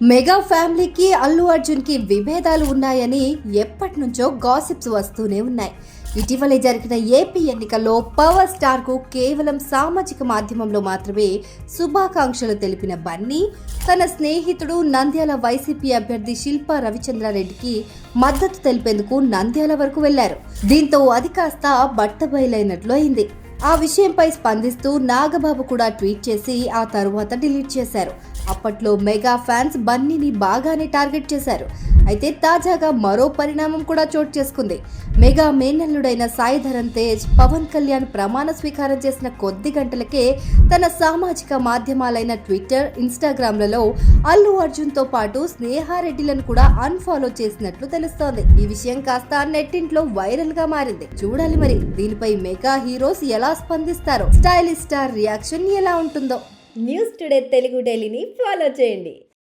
Mega ఫ్యామిలీకి అల్లు అర్జున్ కి విభేదాలు ఉన్నాయని ఎప్పటి నుంచో గాసిప్స్ వస్తూనే ఉన్నాయి. ఇటీవలే జరిగిన ఏపీ ఎన్నికల్లో పవర్ స్టార్ కు కేవలం సామాజిక మాధ్యమంలో మాత్రమే శుభాకాంక్షలు తెలిపిన బన్నీ తన స్నేహితుడు నంద్యాల వైసీపీ అభ్యర్థి శిల్పా రవిచంద్రారెడ్డికి మద్దతు తెలిపేందుకు నంద్యాల వరకు వెళ్లారు. దీంతో అది కాస్త బట్టబయలైనట్లు అయింది. ఆ విషయంపై స్పందిస్తూ నాగబాబు కూడా ట్వీట్ చేసి ఆ తరువాత డిలీట్ చేశారు. అప్పట్లో మెగా ఫ్యాన్స్ బన్నీని బాగానే టార్గెట్ చేశారు. అయితే తాజాగా మరో పరిణామం కూడా చోటు చేసుకుంది. మెగా మేనల్లుడైన సాయి ధరమ్ తేజ్ పవన్ కళ్యాణ్ ప్రమాణ స్వీకారం చేసిన కొద్ది గంటలకే తన సామాజిక మాధ్యమాలైన ట్విట్టర్, ఇన్స్టాగ్రామ్లలో అల్లు అర్జున్ తో పాటు స్నేహారెడ్డిలను కూడా అన్ఫాలో చేసినట్లు తెలుస్తోంది. ఈ విషయం కాస్త నెట్టింట్లో వైరల్ గా మారింది. చూడాలి మరి దీనిపై మెగా హీరోస్ ఎలా స్పందిస్తారో. స్టైలిష్ స్టార్ రియాక్షన్ ఎలా ఉంటుందో. న్యూస్ టుడే తెలుగు డైలీని ఫాలో చేయండి.